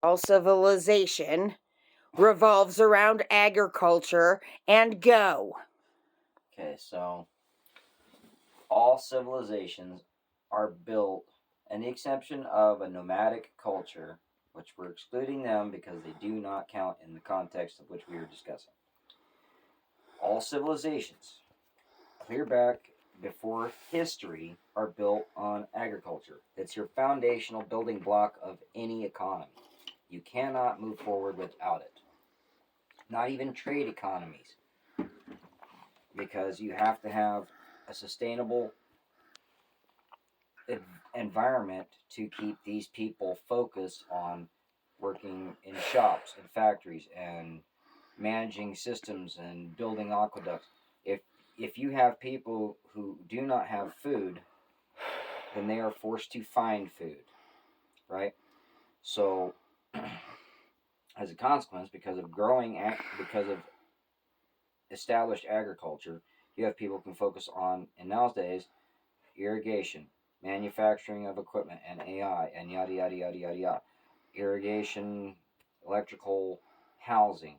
All civilization revolves around agriculture, and go. Okay, so all civilizations are built, and the exception of a nomadic culture, which we're excluding them because they do not count in the context of which we are discussing. All civilizations, clear back before history, are built on agriculture. It's your foundational building block of any economy. You cannot move forward without it. Not even trade economies, because you have to have a sustainable environment to keep these people focused on working in shops and factories and managing systems and building aqueducts. If you have people who do not have food, then they are forced to find food, right? So, as a consequence, because of established agriculture, you have people who can focus on, in nowadays, irrigation, manufacturing of equipment, and AI, and yada yada yada yada yada. Irrigation, electrical, housing,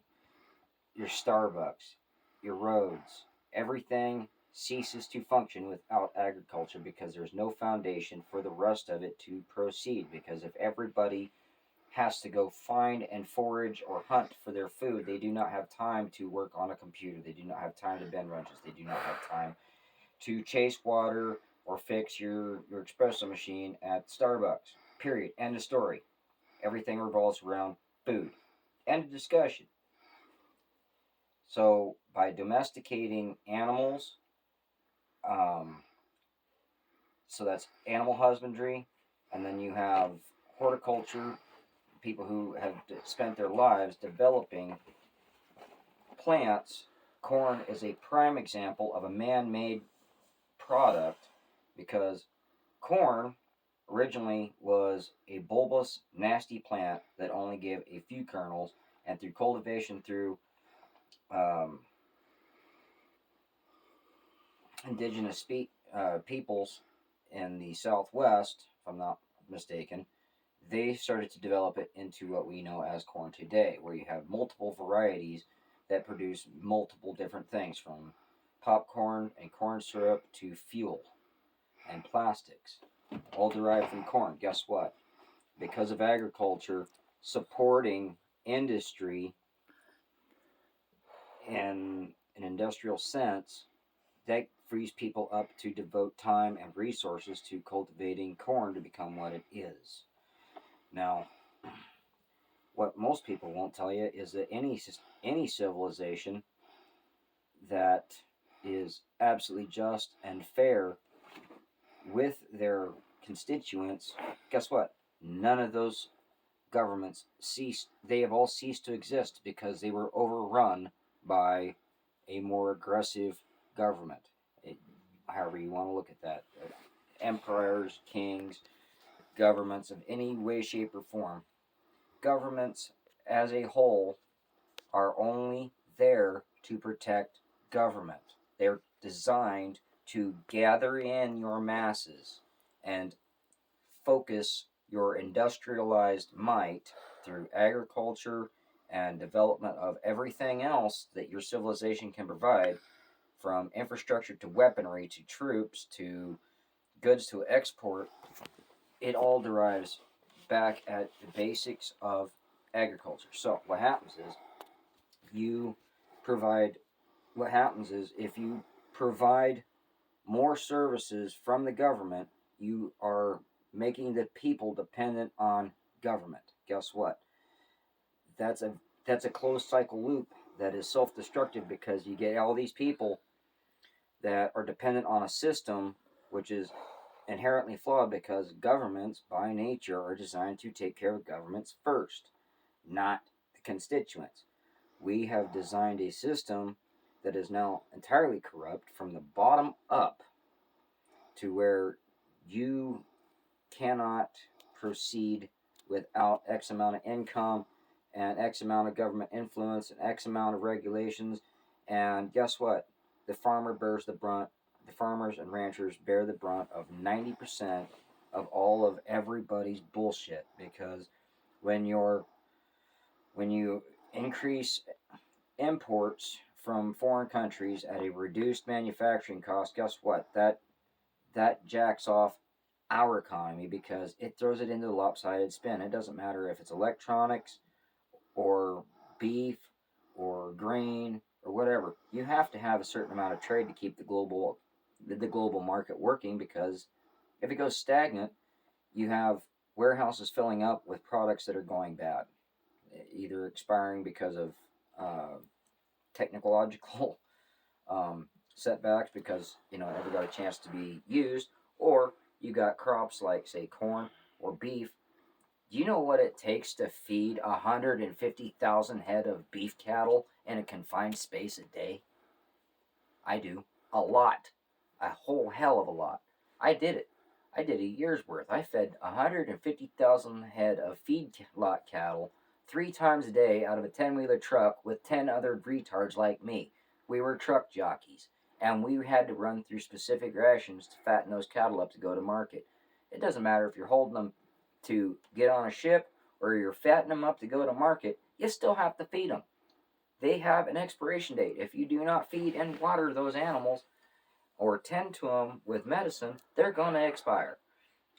your Starbucks, your roads, everything ceases to function without agriculture because there's no foundation for the rest of it to proceed. Because if everybody has to go find and forage or hunt for their food, they do not have time to work on a computer. They do not have time to bend wrenches. They do not have time to chase water or fix your espresso machine at Starbucks. Period. End of story. Everything revolves around food. End of discussion. So by domesticating animals, um, so that's animal husbandry, and then you have horticulture, people who have spent their lives developing plants. Corn is a prime example of a man-made product because corn originally was a bulbous, nasty plant that only gave a few kernels, and through cultivation through um, indigenous peoples in the Southwest, if I'm not mistaken, they started to develop it into what we know as corn today, where you have multiple varieties that produce multiple different things, from popcorn and corn syrup to fuel and plastics, all derived from corn. Guess what? Because of agriculture supporting industry in an industrial sense, that frees people up to devote time and resources to cultivating corn to become what it is. Now, what most people won't tell you is that any civilization that is absolutely just and fair with their constituents, guess what? None of those governments ceased. They have all ceased to exist because they were overrun by a more aggressive government. However you want to look at that, emperors, kings, governments of any way, shape, or form. Governments as a whole are only there to protect government. They're designed to gather in your masses and focus your industrialized might through agriculture and development of everything else that your civilization can provide, from infrastructure to weaponry to troops to goods to export. It all derives back at the basics of agriculture. So you provide what happens is if you provide more services from the government, you are making the people dependent on government. Guess what? That's a that's a closed cycle loop that is self-destructive, because you get all these people that are dependent on a system which is inherently flawed, because governments by nature are designed to take care of governments first, not the constituents. We have designed a system that is now entirely corrupt from the bottom up, to where you cannot proceed without X amount of income and X amount of government influence and X amount of regulations. And guess what? The farmer bears the brunt. The farmers and ranchers bear the brunt of 90% of all of everybody's bullshit, because when your when you increase imports from foreign countries at a reduced manufacturing cost, guess what? That jacks off our economy because it throws it into the lopsided spin. It doesn't matter if it's electronics or beef or grain or whatever. You have to have a certain amount of trade to keep the global market working, because if it goes stagnant, you have warehouses filling up with products that are going bad, either expiring because of technological setbacks, because it never got a chance to be used, or you got crops like, say, corn or beef. Do you know what it takes to feed 150,000 head of beef cattle in a confined space a day? I do. A lot. A whole hell of a lot. I did it. I did a year's worth. I fed 150,000 head of feedlot cattle 3 times a day out of a 10-wheeler truck with 10 other retards like me. We were truck jockeys, and we had to run through specific rations to fatten those cattle up to go to market. It doesn't matter if you're holding them to get on a ship or you're fattening them up to go to market, you still have to feed them. They have an expiration date. If you do not feed and water those animals or tend to them with medicine, they're going to expire.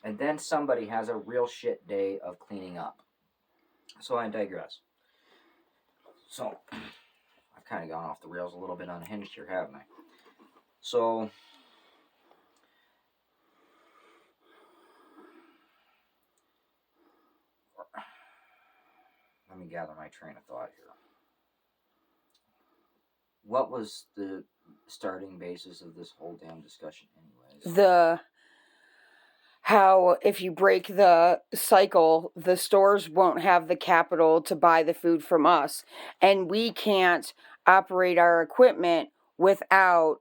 And then somebody has a real shit day of cleaning up. So I digress. So I've kind of gone off the rails a little bit unhinged here, haven't I? So let me gather my train of thought here. What was the starting basis of this whole damn discussion anyways? How if you break the cycle, the stores won't have the capital to buy the food from us, and we can't operate our equipment without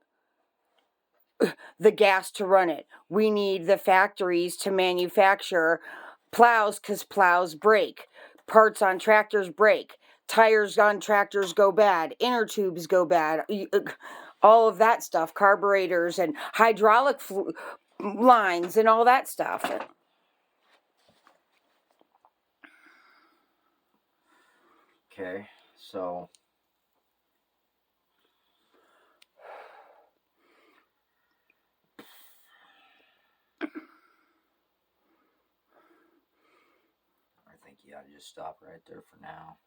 the gas to run it. We need the factories to manufacture plows, because plows break, parts on tractors break, tires on tractors go bad, inner tubes go bad, all of that stuff, carburetors and hydraulic lines and all that stuff. Okay, so I think you ought to just stop right there for now.